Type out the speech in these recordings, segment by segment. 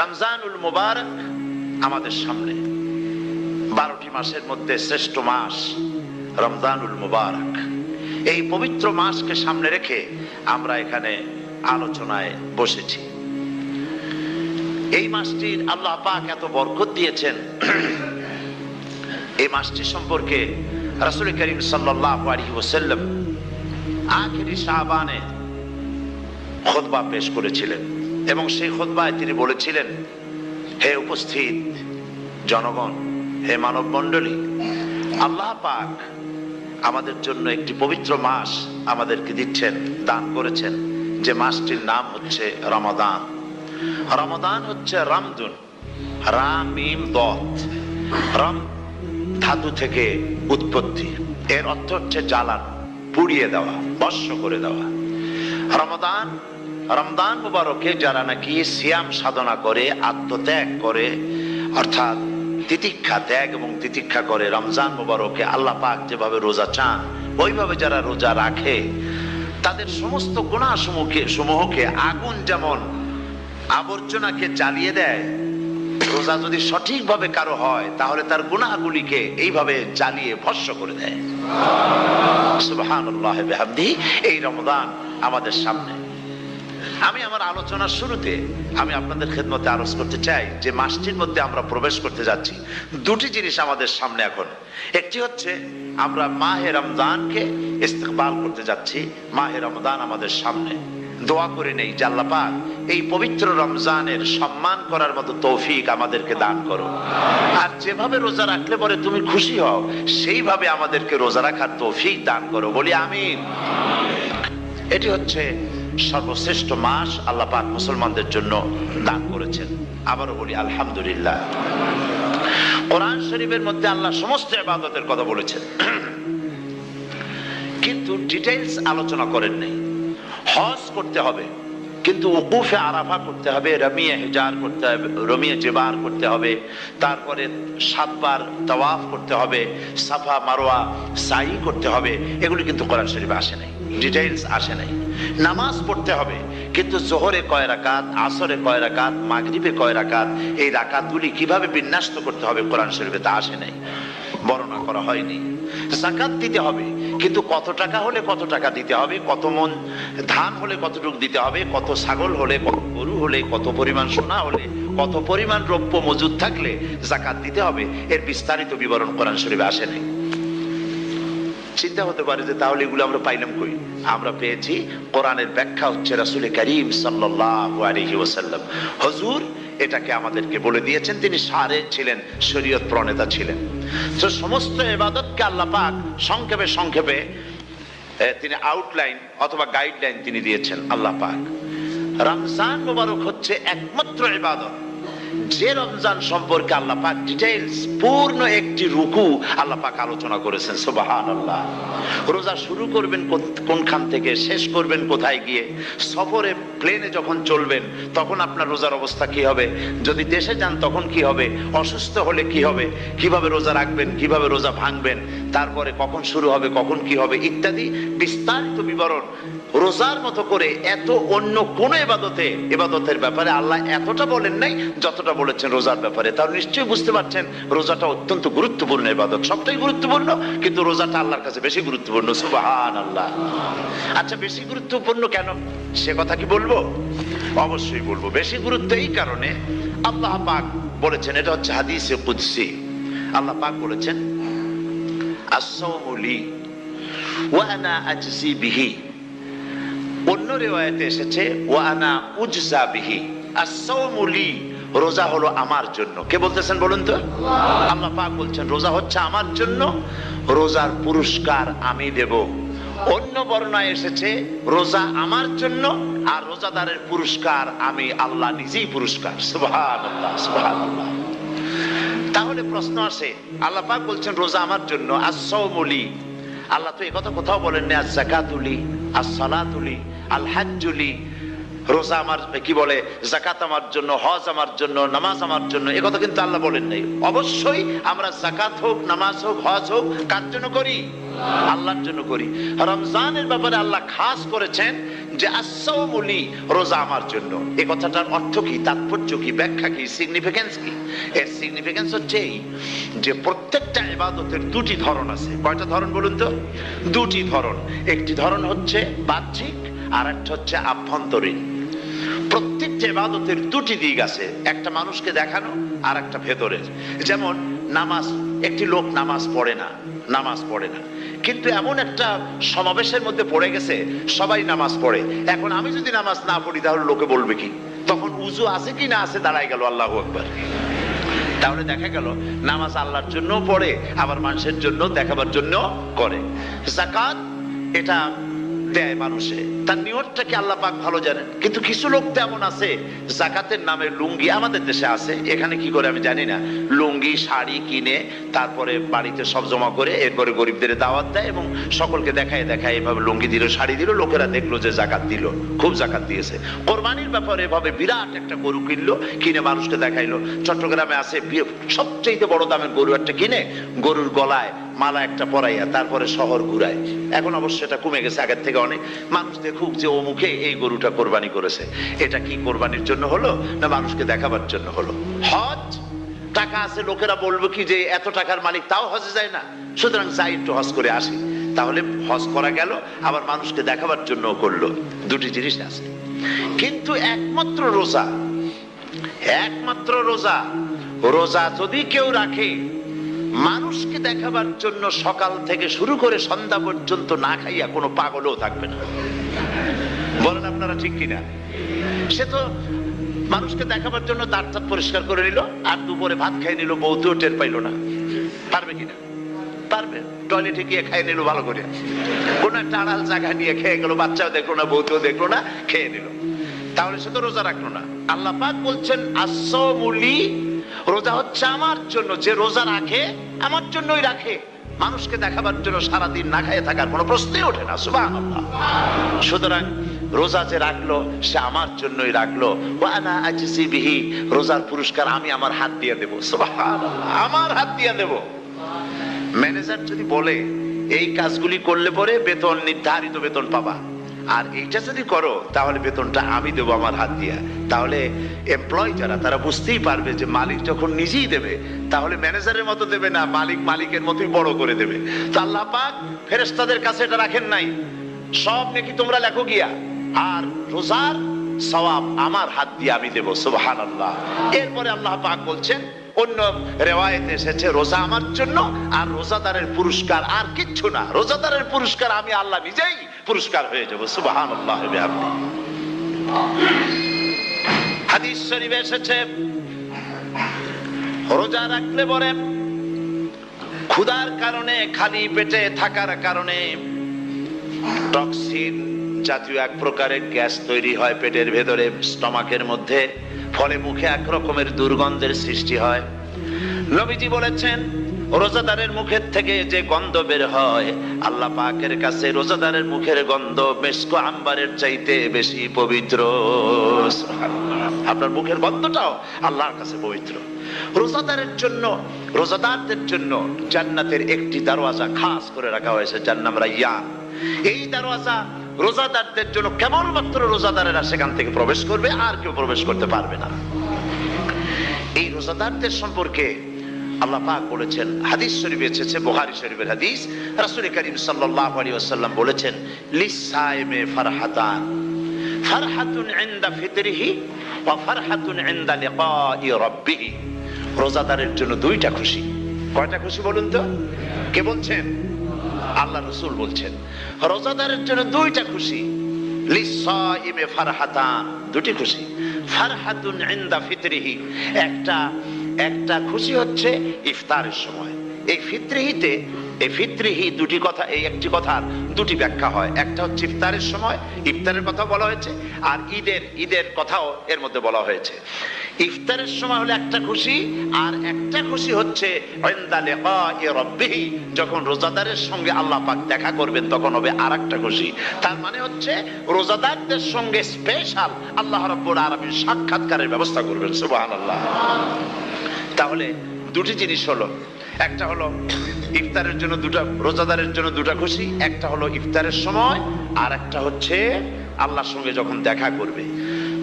রমজানুল মুবারক আমাদের সামনে, 12টি মাসের মধ্যে শ্রেষ্ঠ মাস রমজানুল মুবারক। এই পবিত্র মাসকে সামনে রেখে আমরা এখানে আলোচনায় বসেছি। এই মাসটির আল্লাহ পাক এত বরকত দিয়েছেন। এই মাসটি সম্পর্কে রাসূল করিম সাল্লাল্লাহু আলাইহি ওয়াসাল্লাম আখিরি শাবানে খুতবা পেশ করেছিলেন এবং সেই খুতবায় তিনি বলেছিলেন, হে উপস্থিত জনগণ, হে মানব মণ্ডলী, আল্লাহ পাক আমাদের জন্য একটি পবিত্র মাস আমাদেরকে দিচ্ছেন, দান করেছেন, যে মাসটির নাম হচ্ছে রমাদান। রমাদান হচ্ছে রামদুন, রাম মিম দত, রাম ধাতু থেকে উৎপত্তি, এর অর্থ হচ্ছে জ্বালানো, পুড়িয়ে দেওয়া, ভস্ম করে দেওয়া। রমাদান, রমজান মুবারকে যারা নাকি সিয়াম সাধনা করে, আত্মত্যাগ করে, অর্থাৎ তিতিক্ষা, ত্যাগ এবং তিতিক্ষা করে, রমজান মুবারকে আল্লাহ পাক যেভাবে রোজা চান ওইভাবে যারা রোজা রাখে, তাদের সমস্ত গুনাহ সমূহকে আগুন যেমন আবর্জনাকে জ্বালিয়ে দেয়, রোজা যদি সঠিকভাবে কারো হয় তাহলে তার গুনাহগুলিকে এইভাবে জ্বালিয়ে ভস্ম করে দেয়। সুবহানাল্লাহ বিহামদিহি। এই রমাদান আমাদের সামনে। আমি আমার আলোচনার শুরুতে আমি আপনাদের খেদমতে আরজ করতে চাই যে মাসটির মধ্যে আমরা প্রবেশ করতে যাচ্ছি, দুটি জিনিস আমাদের সামনে এখন। একটি হচ্ছে আমরা মাহে রমজানকে ইস্তেকবাল করতে যাচ্ছি, মাহে রমজান আমাদের সামনে। দোয়া করে নেই যে আল্লাহ পাক এই পবিত্র রমজানের সম্মান করার মতো তৌফিক আমাদেরকে দান করো, আর যেভাবে রোজা রাখলে পরে তুমি খুশি হও সেইভাবে আমাদেরকে রোজা রাখার তৌফিক দান করো, বলি আমিন। এটি হচ্ছে সর্বশ্রেষ্ঠ মাস আল্লাহ পাক মুসলমানদের জন্য দান করেছেন। আবারও বলি আলহামদুলিল্লাহ। কোরআন শরীফের মধ্যে আল্লাহ সমস্ত ইবাদতের কথা বলেছেন, কিন্তু ডিটেইলস আলোচনা করেন নাই। হজ করতে হবে, কিন্তু উকুফে আরাফা করতে হবে, রমিয়ে হিজার করতে হবে, রমিয়ে জেবার করতে হবে, তারপরে 7 বার তাওয়াফ করতে হবে, সাফা মারওয়া সাই করতে হবে। এগুলি কিন্তু কোরআন শরীফে আসে নাই, ডিটেইলস আসে নাই। নামাজ পড়তে হবে, কিন্তু জোহরে কয় রাকাত, আসরে কয় রাকাত, মাগরিবে কয় রাকাত, এই রাকাতগুলি কিভাবে বিন্যস্ত করতে হবে কোরআন শরীফে তা আসে নাই, বর্ণনা করা হয়নি। যাকাত দিতে হবে, কিন্তু কত টাকা হলে কত টাকা দিতে হবে, কত মন ধান হলে কতটুকু দিতে হবে, কত ছাগল হলে, কত গরু হলে, কত পরিমাণ সোনা হলে, কত পরিমাণ দ্রব্য মজুদ থাকলে যাকাত দিতে হবে, এর বিস্তারিত বিবরণ কোরআন শরীফে আসে নাই। চিন্তা হতে পারে যে তাহলে এগুলো আমরা পাইলাম কই? আমরা পেয়েছি কোরআনের ব্যাখ্যা হচ্ছে রাসূল করিম সাল্লাল্লাহু আলাইহি ওয়াসাল্লাম। হুজুর এটাকে আমাদেরকে বলে দিয়েছেন, তিনি সারে ছিলেন, শরীয়ত প্রণেতা ছিলেন। তো সমস্ত ইবাদতকে আল্লাহ পাক সংক্ষেপে সংক্ষেপে তিনি আউটলাইন অথবা গাইডলাইন তিনি দিয়েছেন আল্লাহ পাক। রমজান মুবারক হচ্ছে একমাত্র ইবাদত যে রমজান সম্পর্কে আল্লাহ পাক ডিটেইলস পূর্ণ একটি রুকু আল্লাহ পাক আলোচনা করেছেন। সুবহানাল্লাহ। রোজা শুরু করবেন কোনখান থেকে, শেষ করবেন কোথায় গিয়ে, সফরে প্লেনে যখন চলবেন তখন আপনার রোজার অবস্থা কি হবে, যদি দেশে যান তখন কি হবে, অসুস্থ হলে কি হবে, কিভাবে রোজা রাখবেন, কিভাবে রোজা ভাঙবেন, তারপরে কখন শুরু হবে, কখন কি হবে ইত্যাদি বিস্তারিত বিবরণ। রোজার মতো করে এত অন্য কোন ইবাদতের ব্যাপারে আল্লাহ এতটা বলেন নাই যতটা বলেছেন রোজার ব্যাপারে। তাহলে নিশ্চয়ই বুঝতে পারছেন রোজাটা অত্যন্ত গুরুত্বপূর্ণ ইবাদত। সবটাই গুরুত্বপূর্ণ, কিন্তু রোজাটা আল্লাহর কাছে বেশি গুরুত্বপূর্ণ। সুবহানাল্লাহ। আচ্ছা, বেশি গুরুত্বপূর্ণ কেন সে কথা কি বলবো? অবশ্যই বলবো। বেশি গুরুত্ব এই কারণে, আল্লাহ পাক বলেছেন, এটা হচ্ছে হাদিসে কুদসি। আল্লাহ পাক বলেছেন, আস-সাওমু লি ওয়া আনা আজজি বিহি। অন্য রিওয়ায়াতে এসেছে ওয়া আনা উজজা বিহি। আস-সাওমু লি, রোজা হলো আমার জন্য। কে বলতেছেন বলুন তো? আল্লাহ পাক বলছেন রোজা হচ্ছে আমার জন্য, রোজার পুরস্কার আমি দেব। অন্য বর্ণনায় এসেছে রোজা আমার জন্য আর রোজাদারের পুরস্কার আমি আল্লাহ নিজেই পুরস্কার। সুবহানাল্লাহ, সুবহানাল্লাহ। তাহলে প্রশ্ন আসে, আল্লাহ পাক বলছেন রোজা আমার জন্য, আস-সাওমু লি। আল্লাহ তো এই কথা কোথাও বলেন না আজ-যাকাতু লি, আস-সালাতু লি, আল-হাজ্জু লি। রোজা আমার কি বলে, যাকাত আমার জন্য, হজ আমার জন্য, নামাজ আমার জন্য, এ কথা কিন্তু আল্লাহ বলেন নাই। অবশ্যই আমরা যাকাত হোক, নামাজ হোক, হজ হোক কার জন্য করি? আল্লাহর জন্য করি। রমজানের ব্যাপারে আল্লাহ খাস করেছেন যে as-sawmu লি, রোজা আমার জন্য। এই কথাটার অর্থ কি, তাৎপর্য কি, ব্যাখ্যা কি, সিগনিফিকেন্স কি? এর সিগনিফিকেন্স হচ্ছে এই যে প্রত্যেকটা ইবাদতের দুটি ধরন আছে। কয়টা ধরন বলুন তো? দুটি ধরন। একটি ধরন হচ্ছে বাহ্যিক, আর একটা হচ্ছে আভ্যন্তরীণ। প্রত্যেকটা ইবাদতের দুটি দিক আছে, একটা মানুষকে দেখানো আর একটা ভেতরের। যেমন নামাজ, একটি লোক নামাজ পড়ে না, কিন্তু এমন একটা সমাবেশের মধ্যে পড়ে গেছে, সবাই নামাজ পড়ে। এখন আমি যদি নামাজ না পড়ি তাহলে লোকে বলবে কি? তখন উযু আছে কি না আছে দাঁড়ায় গেল আল্লাহু আকবার। তাহলে দেখা গেল নামাজ আল্লাহর জন্য পড়ে, আবার মানুষের জন্য দেখাবার জন্য করে। যাকাত এটা দেয় মানুষে, তার নিয়তটাকে আল্লাহ পাক ভালো জানেন। কিন্তু কিছু লোক তেমন আছে, যাকাতের নামে লুঙ্গি, আমাদের দেশে আছে, এখানে কি করে আমি জানি না, লুঙ্গি শাড়ি কিনে তারপরে বাড়িতে সব জমা করে এরপরে গরিবদের দাওয়াত দেয় এবং সকলকে দেখায় এভাবে লুঙ্গি দিল, শাড়ি দিল, লোকেরা দেখলো যে যাকাত দিল, খুব যাকাত দিয়েছে। কোরবানির ব্যাপারে এভাবে বিরাট একটা গরু কিনলো, কিনে মানুষকে দেখাইলো। চট্টগ্রামে আছে সবচেয়ে বড় দামের গরু একটা কিনে গরুর গলায় মালা একটা পরাইয়া তারপরে শহর ঘুরায়। এখন অবশ্য এটা কমে গেছে আগের থেকে অনেক। মানুষ দেখুক যে ও মুখে এই গরুটা কোরবানি করেছে। এটা কি কোরবানির জন্য হলো না মানুষকে দেখাবার জন্য হলো? হজ, টাকা আছে, লোকেরা বলবে কি যে এত টাকার মালিক তাও হজে যায় না, সুতরাং যাই একটু হজ করে আসি। তাহলে হজ করা গেল, আবার মানুষকে দেখাবার জন্য করলো। দুটি জিনিস আছে। কিন্তু একমাত্র রোজা যদি কেউ রাখে মানুষকে দেখাবার জন্য, সকাল থেকে শুরু করে সন্ধ্যা পর্যন্ত না খাইয়া কোনো পাগলও থাকবে না। বলেন আপনারা ঠিক কিনা? সে তো মানুষকে দেখাবার জন্য দাঁত পরিষ্কার করে নিল, আর দুপুরে ভাত খাই নিল, বউতেও টের পাইল না। পারবে কিনা? পারবে। টয়লেটে গিয়ে খাই নিল ভালো করে, কোন একটা আড়াল জায়গা নিয়ে খেয়ে গেল, বাচ্চাও দেখলো না, বউতেও দেখলো না, খেয়ে নিল। তাহলে সে তো রোজা রাখলো না। আল্লাহ পাক বলছেন as-sawmu লি, রোজা হচ্ছে আমার জন্য। যে রোজা রাখে আমার জন্যই রাখে, মানুষকে দেখাবার জন্য সারাদিন না খেয়ে থাকার কোনো প্রশ্নই ওঠে না। সুবহানাল্লাহ। সুতরাং রোজা যে রাখলো সে আমার জন্যই রাখলো। ওয়া আনা আজজি বিহি, রোজার পুরস্কার আমি আমার হাত দিয়ে দেব। সুবহানাল্লাহ, আমার হাত দিয়ে দেব। ম্যানেজার যদি বলে এই কাজগুলি করলে পরে বেতন, নির্ধারিত বেতন পাবা, আর এইটা যদি করো তাহলে বেতনটা আমি দেবো আমার হাত দিয়া, তাহলে এমপ্লয় যারা তারা বুঝতেই পারবে যে মালিক যখন নিজেই দেবে তাহলে ম্যানেজারের মতো দেবে না, মালিকের মতোই বড় করে দেবে। তো আল্লাহ পাক ফেরেশতাদের কাছে এটা রাখেন নাই, সব নাকি তোমরা লেখো গিয়া, আর রোজার সওয়াব আমার হাত দিয়ে আমি দেব। সুবহানাল্লাহ। এরপরে আল্লাহ পাক বলছেন, অন্য রিওয়ায়াতে এসেছে রোজা আমার জন্য, আর রোজাদারের পুরস্কার আর কিচ্ছু না, রোজাদারের পুরস্কার আমি আল্লাহ নিজেই পুরস্কার হয়ে যাব। সুবহানাল্লাহ। হাদিস শরীফে এসেছে রোজা রাখলে পরে ক্ষুধার কারণে, খালি পেটে থাকার কারণে টক্সিন জাতীয় এক প্রকারের গ্যাস তৈরি হয় পেটের ভেতরে, স্টমাকের মধ্যে, ফলে মুখে এক রকমের দুর্গন্ধের সৃষ্টি হয়। নবীজি বলেছেন রোজাদারের মুখের থেকে যে গন্ধ বের হয় আল্লাহ পাকের কাছে রোজাদারের মুখের গন্ধ মিস্ক আম্বারের চাইতে বেশি পবিত্র। আপনার মুখের গন্ধটাও আল্লাহর কাছে পবিত্র। রোজাদারদের জন্য জান্নাতের একটি দরওয়াজা খাস করে রাখা হয়েছে, যার নাম রায়্যান। এই দরওয়াজা রোজাদারদের জন্য, কেবলমাত্র রোজাদারেরা সেখান থেকে প্রবেশ করবে, আর কেউ প্রবেশ করতে পারবে না। এই রোজাদারদের সম্পর্কে আল্লাহ পাক বলেছেন, হাদিস শরীফে এসেছে, বুখারী শরীফের হাদিস, রাসূল করিম সাল্লাল্লাহু আলাইহি ওয়াসাল্লাম বলেছেন লিসাইমে ফারহাতান, ফারহাতুন ইনদা ফিতরিহি ওয়া ফারহাতুন ইনদা লিকাই রাব্বিহি। রোজাদারের জন্য দুইটা খুশি। কয়টা খুশি বলুন তো? কে বলছেন? আল্লাহ রাসূল বলছেন রোজাদারের জন্য দুইটা খুশি। লিসাইমে ফারহাতান, দুটি খুশি। ফারহাতুন ইনদা ফিতরিহি, একটা খুশি হচ্ছে ইফতারের সময়। এই ফিতরিহি দুটি কথা, এই একটি কথার দুটি ব্যাখ্যা হয়। একটা হচ্ছে ইফতারের সময়, ইফতারের কথা বলা হয়েছে, আর ঈদের কথাও এর মধ্যে বলা হয়েছে। ইফতারের সময় হলো একটা খুশি, আর একটা খুশি হচ্ছে ইনদা লিকাই রাব্বিহি, যখন রোজাদারের সঙ্গে আল্লাহ পাক দেখা করবেন তখন হবে আরেকটা খুশি। তার মানে হচ্ছে রোজাদারদের সঙ্গে স্পেশাল আল্লাহ রাব্বুল আলামিন সাক্ষাৎকারের ব্যবস্থা করবেন। সুবহানাল্লাহ। তাহলে দুটি জিনিস হলো, একটা হলো ইফতারের জন্য রোজাদারের জন্য দুটা খুশি, একটা হলো ইফতারের সময়, আর একটা হচ্ছে আল্লাহর সঙ্গে যখন দেখা করবে।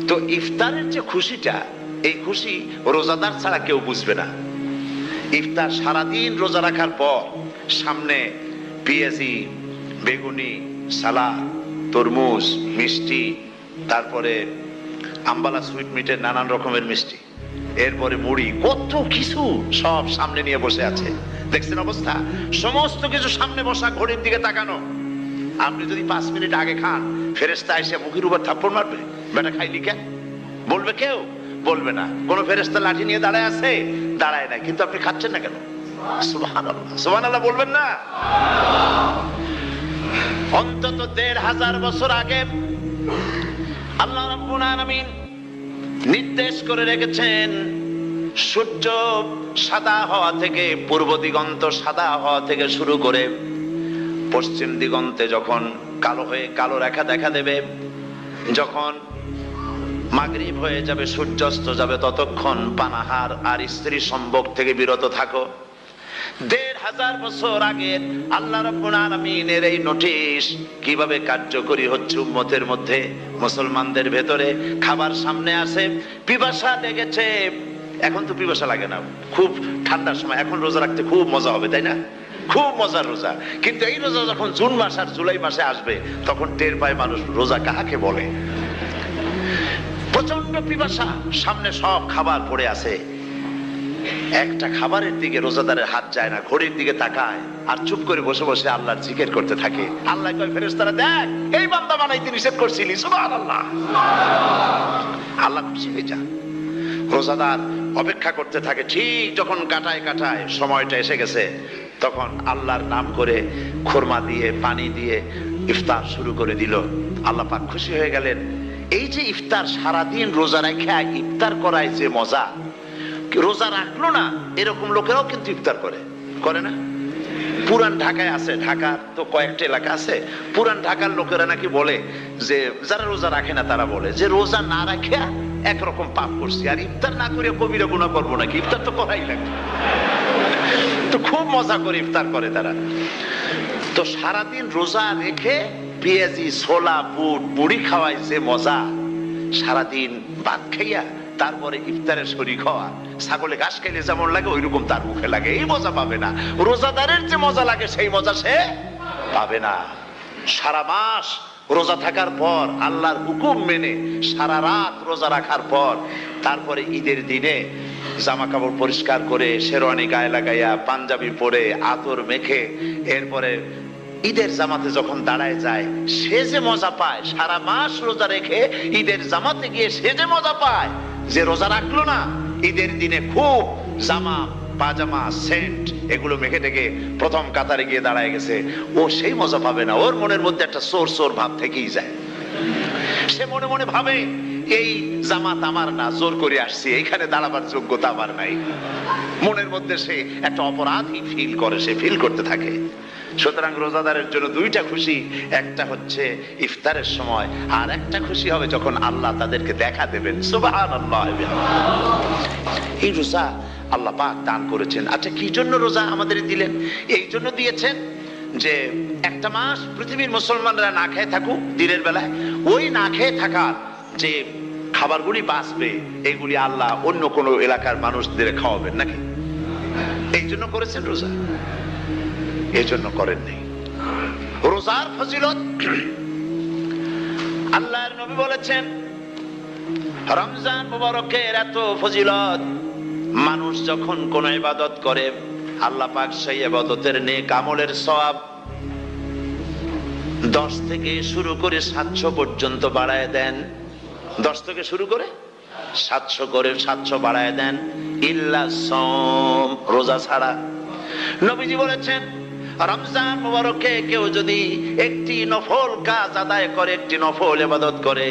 তো ইফতারের যে খুশিটা, এই খুশি রোজাদার ছাড়া কেউ বুঝবে না। ইফতার সারাদিন রোজা রাখার পর সামনে পেঁয়াজি, বেগুনি, সালাদ, তরমুজ, মিষ্টি, তারপরে আম্বালা সুইট মিটের নানান রকমের মিষ্টি, এরপরে মুড়ি, কত কিছু সব সামনে নিয়ে বসে আছে। দেখছেন অবস্থা? সমস্ত কিছু সামনে বসা, ঘড়ির দিকে তাকানো। আপনি যদি 5 মিনিট আগে খান, ফেরেশতা এসে মুখের উপর থাপ্পড় মারবে, বেটা খাইলি কেন? বলবে কেউ? বলবে না। কোন ফেরেশতা লাঠি নিয়ে দাঁড়ায় আছে? দাঁড়ায় নাই। কিন্তু আপনি খাচ্ছেন না কেন? সুবহানাল্লাহ, সুবহানাল্লাহ বলবেন না? অন্তত 1500 বছর আগে আল্লাহ রাব্বুল আলামিন নির্দেশ করে রেখেছেন, সূর্য সাদা হওয়া থেকে, পূর্ব দিগন্ত সাদা হওয়া থেকে শুরু করে পশ্চিম দিগন্তে যখন কালো হয়ে কালো রেখা দেখা দেবে, যখন মাগরিব হয়ে যাবে, সূর্যাস্ত যাবে, ততক্ষণ পানাহার আর স্ত্রী সম্ভোগ থেকে বিরত থাকো। 1500 বছর আগে আল্লাহ রাব্বুল আলামিনের এই নোটিশ কিভাবে কার্যকরী হচ্ছে উম্মতের মধ্যে, মুসলমানদের ভেতরে। খাবার সামনে আসে, পিপাসা লেগেছে। এখন তো পিপাসা লাগে না, খুব ঠান্ডার সময়, এখন রোজা রাখতে খুব মজা হবে, তাই না? খুব মজার রোজা। কিন্তু এই রোজা যখন জুন মাস আর জুলাই মাসে আসবে, তখন টের পায় মানুষ রোজা কাকে বলে। প্রচন্ড পিপাসা, সামনে সব খাবার পড়ে আছে, একটা খাবারের দিকে রোজাদারের হাত যায় না, ঘড়ির দিকে তাকায় আর চুপ করে বসে বসে আল্লাহর জিকির করতে থাকে। আল্লাহ কয়, ফেরেশতারা দেখ, এই বান্দা বানাইতে নিষেধ করছিলি, সুবহানাল্লাহ। আল্লাহ খুশি হয়ে যান। রোজাদার অপেক্ষা করতে থাকে। ঠিক যখন কাটায় কাটায় সময়টা এসে গেছে, তখন আল্লাহর নাম করে খুরমা দিয়ে, পানি দিয়ে ইফতার শুরু করে দিল। আল্লাহ পাক খুশি হয়ে গেলেন। এই যে ইফতার, সারাদিন রোজা রেখে ইফতার করায় যে মজা, রোজা রাখলো না এরকম লোকেরাও কিন্তু ইফতার করে, করে না? পুরান ঢাকায় আছে, ঢাকার তো কয়েকটা এলাকা আছে, পুরান ঢাকার লোকেরা নাকি বলে যে, যারা রোজা রাখে না তারা বলে যে, রোজা না রাখে একরকম পাপ করছি, আর ইফতার না করে কবিরা গুনাহ করবো নাকি? ইফতার তো করাই লাগবে। তো খুব মজা করে ইফতার করে তারা। তো সারাদিন রোজা রেখে পেঁয়াজি, ছোলা, বুট, মুড়ি খাওয়াই যে মজা, সারাদিন ভাত খাইয়া তারপরে ইফতারের শরীক হওয়া, ছাগলে ঘাস খাইলে যেমন লাগে ওইরকম তার মুখে লাগে, এই মজা পাবে না। রোজাদারের যে মজা লাগে সেই মজা সে পাবে না। সারা মাস রোজা থাকার পর, আল্লাহর হুকুম মেনে সারা রাত রোজা রাখার পর, তারপরে ঈদের দিনে জামা কাপড় পরিষ্কার করে, শেরওয়ানি গায়ে লাগাইয়া, পাঞ্জাবি পরে, আতর মেখে, এরপরে ঈদের জামাতে যখন দাঁড়ায় যায়, সে যে মজা পায়, সারা মাস রোজা রেখে ঈদের জামাতে গিয়ে সে যে মজা পায়, যে রোজা রাখলো না, ঈদের দিনে খুব জামা, পাজামা, সেন্ট এগুলো মেখে টেকে প্রথম কাতারে গিয়ে দাঁড়ায় গেছে, ও সেই মজা পাবে না। ওর মনের মধ্যে একটা চোর চোর ভাব থেকেই যায়। সে মনে মনে ভাবে, এই জামাত আমার না, জোর করে আসছি, এখানে দাঁড়াবার যোগ্যতা আমার নাই। মনের মধ্যে সে একটা অপরাধী ফিল করে, সে ফিল করতে থাকে। সুতরাং রোজাদারের জন্য দুইটা খুশি, একটা হচ্ছে ইফতারের সময়, আর একটা খুশি হবে যখন আল্লাহ তাদেরকে দেখা দেবেন। সুবহানাল্লাহ। এই রোজা আল্লাহ পাক দান করেছেন। আচ্ছা, কি জন্য রোজা আমাদের দিলেন? এই জন্য দিয়েছেন যে একটা মাস পৃথিবীর মুসলমানরা না খেয়ে থাকুক দিনের বেলায়, ওই না খেয়ে থাকার যে খাবারগুলি বাঁচবে, এগুলি আল্লাহ অন্য কোন এলাকার মানুষদের খাওয়াবেন নাকি? এই জন্য করেছেন রোজা, এই জন্য করেন নাই। রোজার ফজিলত আল্লাহর নবী বলেছেন, রমজান মুবারকের এত ফজিলত, মানুষ যখন কোন ইবাদত করে, আল্লাহ পাক সেই ইবাদতের নেক আমলের সওয়াব 10 থেকে শুরু করে 700 পর্যন্ত বাড়ায় দেন। 10 থেকে শুরু করে 700 করে 700 বাড়ায় দেন, ইল্লা সাওম, রোজা ছাড়া। নবীজি বলেছেন, রমজান মুবারকে কেউ যদি একটি নফল কাজ আদায় করে, একটি নফল ইবাদত করে,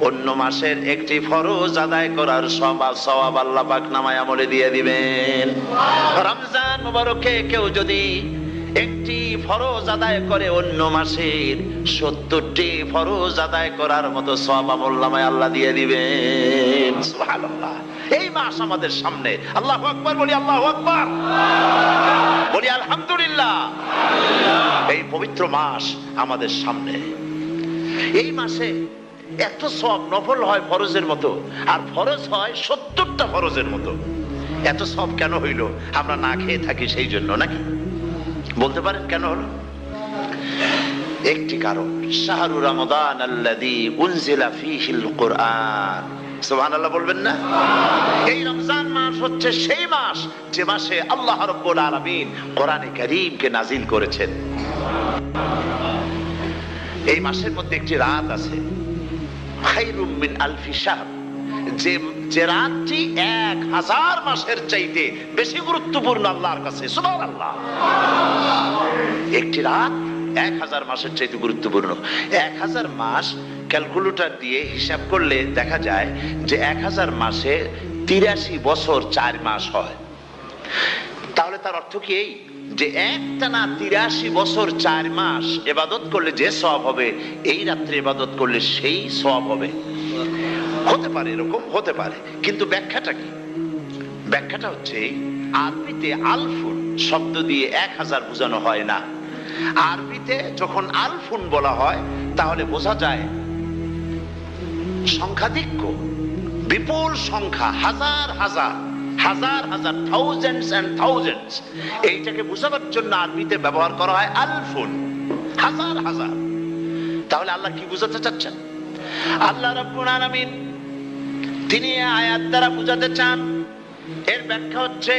অন্য মাসের একটি ফরজ আদায় করার সওয়াব আল্লাহ পাক নামায়ে আমলে দিয়ে দিবেন। রমজান মুবারকে কেউ যদি একটি ফরজ আদায় করে, অন্য মাসের 70টি ফরজ আদায় করার মতো সওয়াব আমল নামায়ে আল্লাহ দিয়ে দিবেন। সুবহানাল্লাহ। এই মাস আমাদের সামনে, আল্লাহু আকবার বলি, আল্লাহু আকবার বলি, আলহামদুলিল্লাহ। এই পবিত্র মাস আমাদের সামনে। এই মাসে এত সওয়াব, নফল হয় ফরজের মতো, আর ফরজ হয় 70টা ফরজের মতো। এত সওয়াব কেন হইল? আমরা না খেয়ে থাকি সেই জন্য নাকি? বলতে পারেন কেন হলো? একটি কারণ, শাহরু রমাদান আল্লাযী উনজিলা ফীহিল কুরআন। সুবহানাল্লাহ বলবেন না? এই রমজান মাস হচ্ছে সেই মাস যে মাসে আল্লাহ রাব্বুল আলামিন কোরআনে কারীমকে নাজিল করেছেন। এই মাসের মধ্যে একটি রাত আছে, খায়রুম মিন আলফি শাহর, যে রাতটি 1000 মাসের চাইতে বেশি গুরুত্বপূর্ণ আল্লাহর কাছে। সুবহানাল্লাহ। একটি রাত 1000 মাসের চাইতে গুরুত্বপূর্ণ। 1000 মাস ক্যালকুলেটর দিয়ে হিসাব করলে দেখা যায় যে 1000 মাসে 83 বছর 4 মাস হয়। তাহলে তার অর্থ কি এই যে একটানা 83 বছর 4 মাস ইবাদত করলে যে সওয়াব হবে, এই রাত্রে ইবাদত করলে সেই সওয়াব হবে? হতে পারে, এরকম হতে পারে, কিন্তু ব্যাখ্যাটা কি? ব্যাখ্যাটা হচ্ছে আরবিতে আলফুন শব্দ দিয়ে 1000 বোঝানো হয় না। আরবিতে যখন আলফুন বলা হয় তাহলে বোঝা যায় সংখ্যাধিক্য, বিপুল সংখ্যা, হাজার হাজার, হাজার হাজার, থাউজেন্ডস এন্ড থাউজেন্ডস। এইটাকে বোঝাবার জন্য আরবিতে ব্যবহার করা হয় আলফুন, হাজার হাজার। তাহলে আল্লাহ কি বোঝাতে চাচ্ছেন? আল্লাহ রাব্বুল আলামিন তিনি আয়াত দ্বারা বোঝাতে চান, এর ব্যাখ্যা হচ্ছে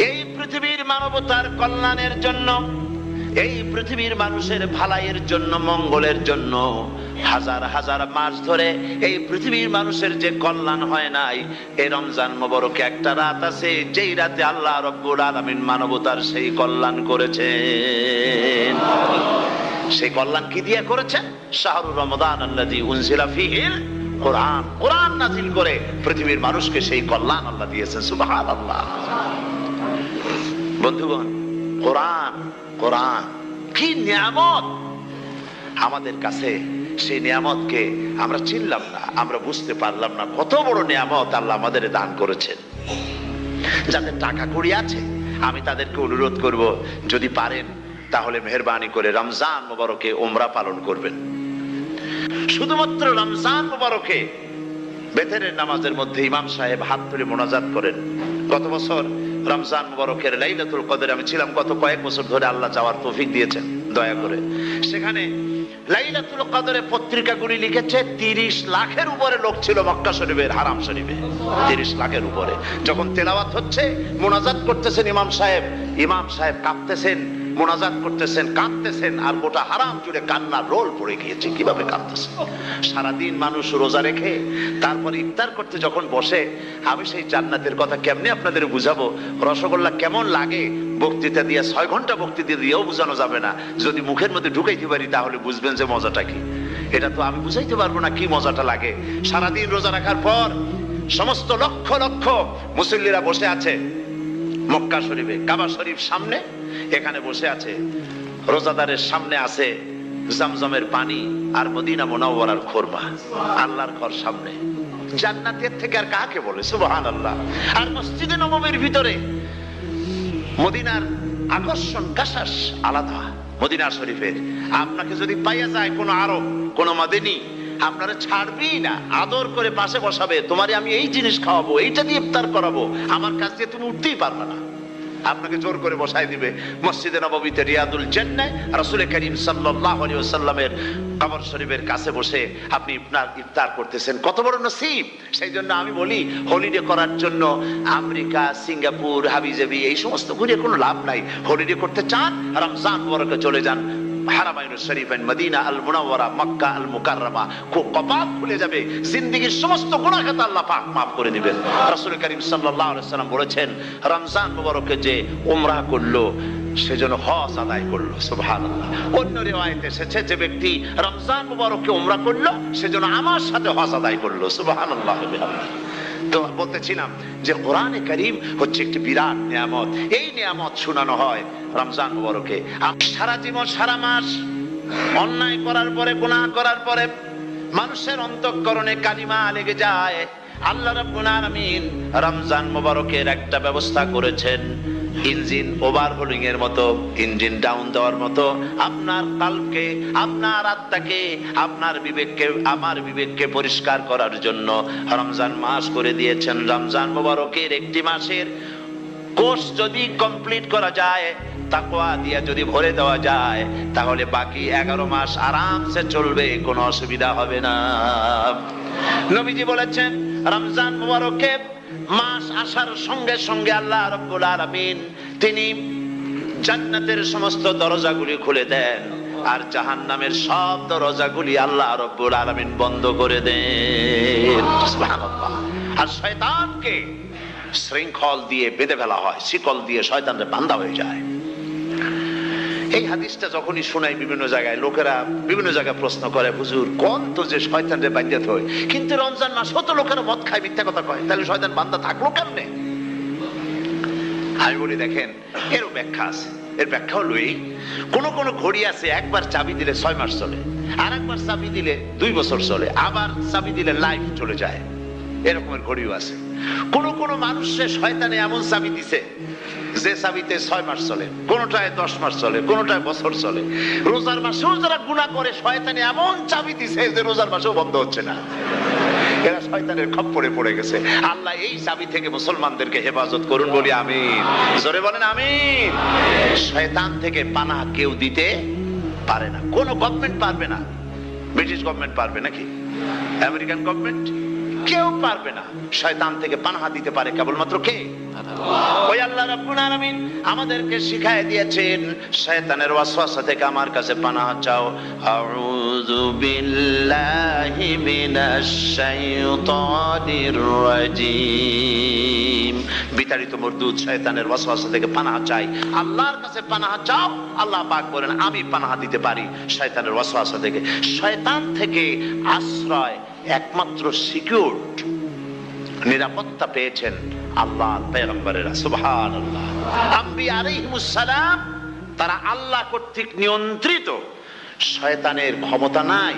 এই পৃথিবীর মানবতার কল্যাণের জন্য, এই পৃথিবীর মানুষের ভালাইয়ের জন্য, মঙ্গলের জন্য হাজার হাজার মাস ধরে এই পৃথিবীর মানুষের যে কল্যাণ হয় নাই, এই রমজান মোবারকে একটা রাত আছে যেই রাতে আল্লাহ রাব্বুল আলামিন মানবতার সেই কল্যাণ করেছেন। সেই কল্যাণ কি দিয়ে করেছেন? শাহরু রমাদান আল্লাযী উনজিলা ফীহিল কুরআন, কোরআন নাযিল করে পৃথিবীর মানুষকে সেই কল্যাণ আল্লাহ দিয়েছেন। সুবহানাল্লাহ। বন্ধুগণ, কোরআন, কোরআন কি নিয়ামত আমাদের কাছে! সেই নিয়ামতকে আমরা চিনলাম না, আমরা বুঝতে পারলাম না কত বড় নিয়ামত আল্লাহ আমাদের দান করেছেন। যাদের টাকা কড়ি আছে, আমি তাদেরকে অনুরোধ করব, যদি পারেন তাহলে মেহেরবানি করে রমজান মোবারকে উমরা পালন করবেন। শুধুমাত্র রমজান মোবারকে বেতেরের নামাজের মধ্যে ইমাম সাহেব হাত তুলে মোনাজাত করেন। গত বছর রমজান মুবারকের লাইলাতুল কদরে আমি ছিলাম, গত কয়েক বছর ধরে আল্লাহ যাওয়ার তৌফিক দিয়েছেন দয়া করে। সেখানে লাইলাতুল কদরে পত্রিকাগুলি লিখেছে 30 লাখের উপরে লোক ছিল মক্কা শরীফের, হারাম শরীফে 30 লাখের উপরে। যখন তেলাওয়াত হচ্ছে, মোনাজাত করতেছেন ইমাম সাহেব কাঁপতেছেন, মোনাজাত করতেছেন, কাঁদতেছেন, আর গোটা হারাম জুড়ে কান্নার রোল পড়ে গিয়েছে। কিভাবে কাঁদতেছেন! সারাদিন মানুষ রোজা রেখে তারপর ইফতার করতে যখন বসে, আমি সেই জান্নাতের কথা কেমনে আপনাদের বুঝাবো? রসগোল্লা কেমন লাগে বক্তৃতা দিয়ে 6 ঘন্টা বক্তৃতা দিয়েও বোঝানো যাবে না। যদি মুখের মধ্যে ঢুকাইতে পারি তাহলে বুঝবেন যে মজাটা কি। এটা তো আমি বুঝাইতে পারবো না কি মজাটা লাগে। সারাদিন রোজা রাখার পর সমস্ত লক্ষ লক্ষ মুসল্লিরা বসে আছে মক্কা শরীফে, কাবা শরীফ সামনে, এখানে বসে আছে। রোজাদারের সামনে আছে জমজমের পানি আর মদিনা মুনাওয়ারার খুরমা, আল্লাহর ঘর সামনে। জান্নাতের থেকে আর কাকে বলে! সুবহানাল্লাহ। আর মসজিদে নববীর ভিতরে মদিনার আকর্ষণ কাশাস আলাদা। মদিনা শরীফের আপনাকে যদি পাইয়া যায় কোন আরব, কোন মাদানী, আপনারা ছাড়বেই না, আদর করে পাশে বসাবে, তোমারে আমি এই জিনিস খাওয়াবো, এইটা দিয়ে ইফতার করাবো, আমার কাছ দিয়ে তুমি উঠতেই পারবে না, আপনাকে জোর করে বসাই দিবে। মসজিদে নববীতে রিয়াদুল জান্নাহ রাসূল করিম সাল্লাল্লাহু আলাইহি ওয়াসাল্লামের কবর শরীফের কাছে বসে আপনি ইফতার করতেছেন, কত বড় নসিব! সেই জন্য আমি বলি, হলিডে করার জন্য আমেরিকা, সিঙ্গাপুর, হাবিজাবি এই সমস্ত ঘুরে কোনো লাভ নাই। হলিডে করতে চান, রমজান মুবারকে চলে যান হারামাইন শরীফাইন, মদিনা আল মুনাওয়ারা, মক্কা আল মুকাররমা। কপাল খুলে যাবে, জিন্দেগীর সমস্ত গুনাহ খাতা আল্লাহ পাক maaf করে দিবেন। রাসূল করিম সাল্লাল্লাহু আলাইহি ওয়াসাল্লাম বলেছেন, রমজান মুবারকে যে উমরা করলো সেজন্য হজ আদায় করলো। সুবহানাল্লাহ। অন্য রিওয়ায়াতে এসেছে, যে ব্যক্তি রমজান মুবারকে উমরা করলো সেজন্য আমার সাথে হজ আদায় করলো। সুবহানাল্লাহ। তো বলতেছিলাম যে কোরআনে কারীম হচ্ছে একটি বিরাট নিয়ামত। এই নিয়ামত শোনানো হয় রমজান মুবারকে। সারা জীবন, সারা মাস অন্যায় করার পরে, গুনাহ করার পরে মানুষের অন্তঃকরণে কালিমা লেগে যায়। আল্লাহ রাব্বুল আলামিন রমজান মুবারকের একটা ব্যবস্থা করেছেন, ইঞ্জিন ওভারহোলিং এর মতো, ইঞ্জিন ডাউন দেওয়ার মতো আপনার কালকে, আপনার আত্মাকে, আপনার বিবেককে, আমার বিবেককে পরিষ্কার করার জন্য রমজান মাস করে দিয়েছেন। রমজান মোবারকের একটি মাসের কোর্স যদি কমপ্লিট করা যায়, তাকওয়া দিয়ে যদি ভরে দেওয়া যায়, তাহলে বাকি 11 মাস আরামসে চলবে, কোনো অসুবিধা হবে না। নবীজি বলেছেন রমজান মোবারকে মাস আসার সঙ্গে সঙ্গে আল্লাহ রাব্বুল আলামিন তিনি জান্নাতের সমস্ত দরজাগুলি খুলে দেন, আর জাহান্নামের সব দরজাগুলি আল্লাহ রাব্বুল আলামিন বন্ধ করে দেন। সুবহানাল্লাহ। আর শয়তানকে শৃঙ্খল দিয়ে বেঁধে ফেলা হয়, শিকল দিয়ে শয়তানরে বাঁধা হয়ে যায়। এই হাদিসটা যখনই শোনাই বিভিন্ন জায়গায় লোকেরা বিভিন্ন জায়গায় প্রশ্ন করে, হুজুর কোন তো যে শয়তানরে বাঁধতে হয়, কিন্তু রমজান মাস হতো লোকেরা মদ খায়, মিথ্যা কথা কয়, তাহলে শয়তান বাঁধা থাকলো কেমনে? আমি বলি দেখেন, এরও ব্যাখ্যা আছে। এর ব্যাখ্যা হলো এই, কোন কোন ঘড়ি আছে একবার চাবি দিলে 6 মাস চলে, আর একবার চাবি দিলে 2 বছর চলে, আবার চাবি দিলে লাইফ চলে যায়, এরকমের ঘড়িও আছে। কোন কোন মানুষের শয়তানে এমন চাবি দিছে যে চাবিতে 6 মাস চলে, কোনটায় 10 মাস চলে, কোনটায় বছর চলে। রোজার মাসেও যারা গুনাহ করে শয়তানে এমন চাবি দিছে যে রোজার মাসেও বন্ধ হচ্ছে না। এরা শয়তানের খপ্পরে পড়ে গেছে। আল্লাহ এই চাবি থেকে মুসলমানদেরকে হেফাজত করুন, বলি আমিন। জোরে বলেন আমিন। শয়তান থেকে পানাহ কেউ দিতে পারে না, কোন গভর্নমেন্ট পারবে না। ব্রিটিশ গভর্নমেন্ট পারবে নাকি? American government? কেউ পারবে না। শয়তান থেকে পানাহ দিতে পারে কেবলমাত্র কে? ওই আল্লাহ রাব্বুল আলামিন আমাদেরকে শিখায় দিয়েছেন, শয়তানের ওয়াসওয়াসা থেকে আমার কাছে পানাহ চাও। আউযু বিল্লাহি মিনাশ শাইতানির রাজিম। বিতাড়িত মরদুদ শয়তানের ওয়াসওয়াসা থেকে পানাহ চাই, আল্লাহর কাছে পানাহ চাও। আল্লাহ পাক বলেন আমি পানাহ দিতে পারি শয়তানের ওয়াসওয়াসা থেকে। শয়তান থেকে আশ্রয় একমাত্র সিকিউরড, নিরাপত্তা পেয়েছেন আল্লাহর পয়গম্বরেরা। সুবহানাল্লাহ। আম্বিয়া আলাইহিমুস সালাম তারা আল্লাহ কর্তৃক নিয়ন্ত্রিত, শয়তানের ক্ষমতা নাই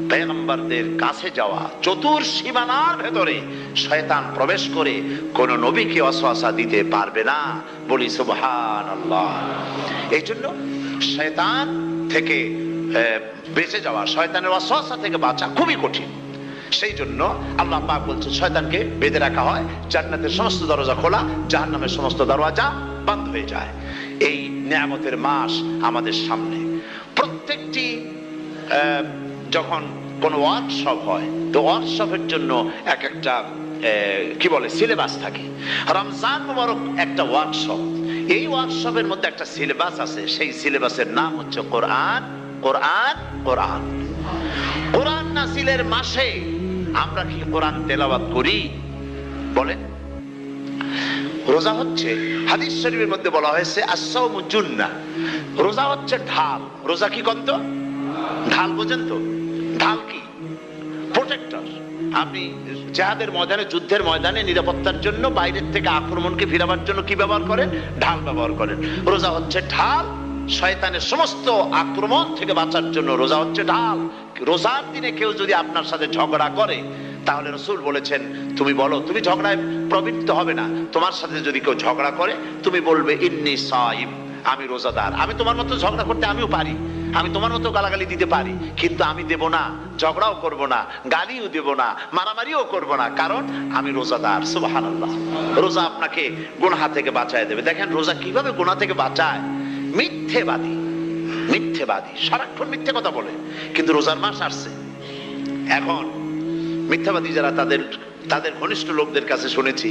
পয়গম্বরদের কাছে যাওয়া। চতুর সীমানার ভেতরে শয়তান প্রবেশ করে কোন নবীকে ওয়াসওয়াসা দিতে পারবে না, বলি সুবহানাল্লাহ। এই জন্য শয়তান থেকে বেঁচে যাওয়া, শয়তানের ওয়াসওয়াসা থেকে বাঁচা খুবই কঠিন। সেই জন্য আল্লাহ পাক বলছেন শয়তানকে বেঁধে রাখা হয়, জান্নাতের সমস্ত দরজা খোলা, জাহান্নামের সমস্ত দরজা বন্ধ হয়ে যায়। এই নিয়ামতের মাস আমাদের সামনে। প্রত্যেকটি যখন কোন ওয়ার্কশপ হয়, তো ওয়ার্কশপের জন্য এক একটা কি বলে সিলেবাস থাকে। রমজান মুবারক একটা ওয়ার্কশপ। এই ওয়ার্কশপের মধ্যে একটা সিলেবাস আছে, সেই সিলেবাসের নাম হচ্ছে কোরআন। কোরআন কোরআন কোরআন নাযিলের মাসে আমরা কি কোরআন তেলাওয়াত করি? বলেন। রোজা হচ্ছে, হাদিস শরীফের মধ্যে বলা হয়েছে আস-সাওমু জুন্নাহ, রোজা হচ্ছে ঢাল। রোজা কি কন্ত? ঢাল বোঝেন তো? ঢাল কি? প্রোটেক্টর। আপনি জিহাদের ময়দানে, যুদ্ধের ময়দানে নিরাপত্তার জন্য, বাইরের থেকে আক্রমণকে ফিরাবার জন্য কি ব্যবহার করেন? ঢাল ব্যবহার করেন। রোজা হচ্ছে ঢাল, শয়তানের সমস্ত আক্রমণ থেকে বাঁচার জন্য রোজা হচ্ছে ঢাল। রোজার দিনে কেউ যদি আপনার সাথে ঝগড়া করে, তাহলে রাসূল বলেছেন তুমি বলো, তুমি ঝগড়ায় প্রবৃত্ত হবে না। তোমার সাথে যদি কেউ ঝগড়া করে, তুমি বলবে ইন্নী সাইম, আমি রোজাদার। আমি তোমার মতো ঝগড়া করতে আমিও পারি, আমি তোমার মতো গালাগালি দিতে পারি, কিন্তু আমি দেব না, ঝগড়াও করব না, গালিও দেব না, মারামারিও করব না, কারণ আমি রোজাদার। সুবহানাল্লাহ। রোজা আপনাকে গুনাহ থেকে বাঁচায় দেবে। দেখেন রোজা কিভাবে গুনাহ থেকে বাঁচায়। মিথ্যেবাদী, মিথ্যেবাদী সারাক্ষণ মিথ্যে কথা বলে, কিন্তু রোজার মাস আসছে। এখন মিথ্যাবাদী যারা, তাদের ঘনিষ্ঠ লোকদের কাছে শুনেছি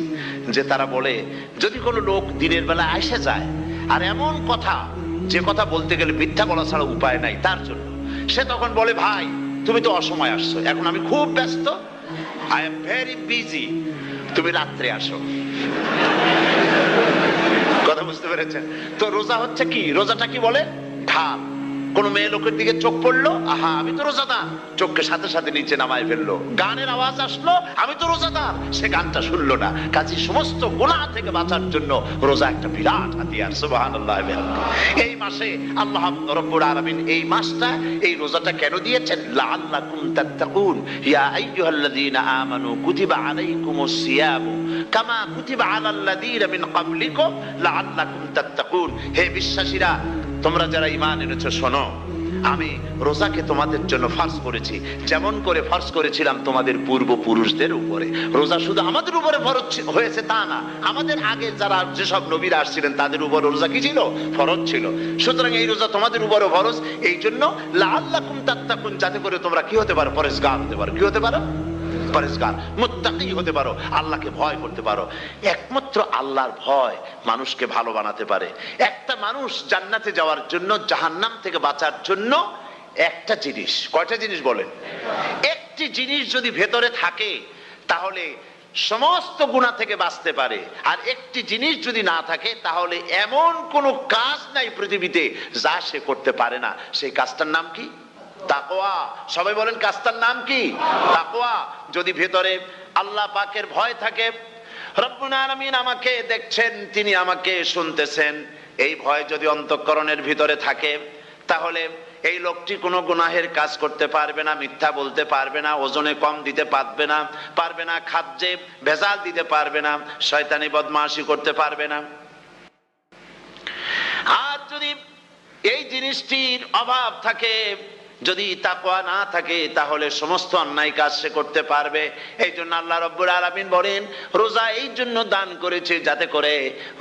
যে তারা বলে, যদি কোনো লোক দিনের বেলা এসে যায় আর এমন কথা, যে কথা বলতে গেলে মিথ্যা বলা ছাড়া উপায় নাই তার জন্য, সে তখন বলে ভাই তুমি তো অসময় আসছো, এখন আমি খুব ব্যস্ত, আই এম ভেরি বিজি, তুমি রাত্রে আসো। কথা বুঝতে পেরেছেন তো? রোজা হচ্ছে কি? রোজাটা কি বলে? ঢাল। কোন মেয়ে লোকের দিকে চোখ পড়লো, আহা আমি তো রোজাদার, চোখকে সাথে সাথে নিচে নামায় ফেললো। গানের আওয়াজ আসলো, আমি তো রোজাদার, সে গানটা শুনলো না। কাজী সমস্ত গুনাহ থেকে বাঁচার জন্য রোজা একটা বিরাট হাতিয়ার। সুবহানাল্লাহ। এই মাসে আল্লাহ রাব্বুল আলামিন এই মাসটা, এই রোজাটা কেন দিয়েছেন? লাআল্লাকুম তাত্তাকুন, ইয়া আইয়ুহাল্লাযীনা আমানু কুতিবা আলাইকুমুস সিয়ামু কামা কুতিবা আলাল্লাযীনা মিন ক্বাবলিকুম লাআল্লাকুম তাত্তাকুন। হে বিশ্বাসীরা, তোমরা যারা ঈমান এনেছো, শোনো, আমি রোজাকে তোমাদের জন্য ফরজ করেছি, যেমন করে ফরজ করেছিলাম তোমাদের পূর্বপুরুষদের উপরে। রোজা শুধু আমাদের উপরে ফরজ হয়েছে তা না, আমাদের আগে যারা যেসব নবীরা আসছিলেন তাদের উপর রোজা কি ছিল? ফরজ ছিল। সুতরাং এই রোজা তোমাদের উপরে ফরজ, এই জন্য লাআল্লাকুম তাত্তাকুন, যাতে করে তোমরা কি হতে পারো? পরেজগার হতে পারো। কি হতে পারো? পরেজগার, মুত্তাকি হতে পারো, আল্লাহকে ভয় করতে পারো। একমাত্র আল্লাহর ভয় মানুষকে ভালো বানাতে পারে। একটা মানুষ জান্নাতে যাওয়ার জন্য, জাহান্নাম থেকে বাঁচার জন্য একটা জিনিস, কয়টা জিনিস বলেন? একটি জিনিস যদি ভেতরে থাকে তাহলে সমস্ত গুনাহ থেকে বাঁচতে পারে। আর একটি জিনিস যদি না থাকে তাহলে এমন কোনো কাজ নাই পৃথিবীতে যা সে করতে পারে না। সেই কাজটার নাম কি? তাকওয়া। সবাই বলেন, কাজটার নাম কি? তাকওয়া। যদি ভেতরে আল্লাহ পাকের ভয় থাকে, রব্বুল আলামিন আমাকে দেখছেন, তিনি আমাকে শুনতেছেন, এই ভয় যদি অন্তঃকরণের ভিতরে থাকে, তাহলে এই লোকটি কোনো গুনাহের কাজ করতে পারবে না, মিথ্যা বলতে পারবে না, ওজনে কম দিতে পারবে না, খাদ্যে ভেজাল দিতে পারবে না, শয়তানি বদমাশি করতে পারবে না। আর যদি এই জিনিসটির অভাব থাকে, যদি তাকওয়া না থাকে, তাহলে সমস্ত অন্যায় কাজ সে করতে পারবে। এই জন্য আল্লাহ রাব্বুল আলামিন বলেন, রোজা এই জন্য দান করেছে যাতে করে,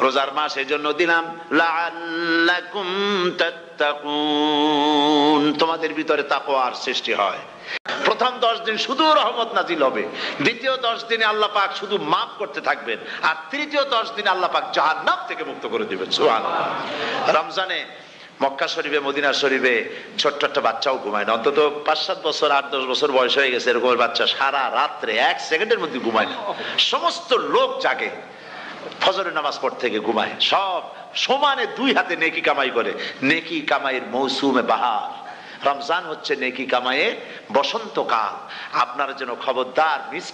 রোজার মাস এই জন্য দিলাম, লাআল্লাকুম তাত্তাকুন, তোমাদের ভিতরে তাকওয়ার সৃষ্টি হয়। প্রথম 10 দিন শুধু রহমত নাজিল হবে, দ্বিতীয় 10 দিনে আল্লাহ পাক শুধু মাফ করতে থাকবেন, আর তৃতীয় 10 দিনে আল্লাহ পাক জাহান্নাম থেকে মুক্ত করে দিবেন। সুবহানাল্লাহ। রমজানে মক্কা শরীফে, মদিনা শরীফে ছোট্ট একটা বাচ্চাও ঘুমায় না, অন্তত 5-7 বছর, 8-10 বছর বয়স হয়ে গেছে এরকম বাচ্চা সারা রাত্রে 1 সেকেন্ডের মধ্যে ঘুমায় না। সমস্ত লোক জাগে, ফজরের নামাজ পড়তে থেকে ঘুমায়, সব সমানে 2 হাতে নেকি কামাই করে। নেকি কামাইয়ের মৌসুমে বাহার। রমজান হচ্ছে নেকি কামাইয়ের বসন্তকাল। আপনারা যেন খবরদার মিস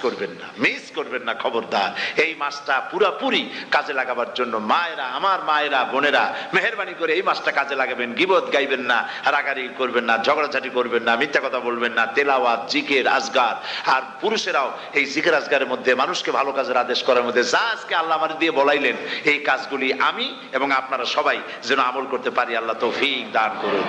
করবেন না, খবরদার। এই মাসটা পুরাপুরি কাজে লাগাবার জন্য মায়েরা, আমার মায়েরা, বোনেরা, মেহেরবানি করে এই মাসটা কাজে লাগাবেন। গীবত গাইবেন না, রাগারাগি করবেন না, ঝগড়াঝাটি করবেন না, মিথ্যা কথা বলবেন না, তেলাওয়াত, জিকির, আজগার। আর পুরুষেরাও এই জিকির আজগারের মধ্যে, মানুষকে ভালো কাজের আদেশ করার মধ্যে যা আজকে আল্লাহ আমার দিয়ে বলাইলেন, এই কাজগুলি আমি এবং আপনারা সবাই যেন আমল করতে পারি। আল্লাহ তৌফিক দান করুন।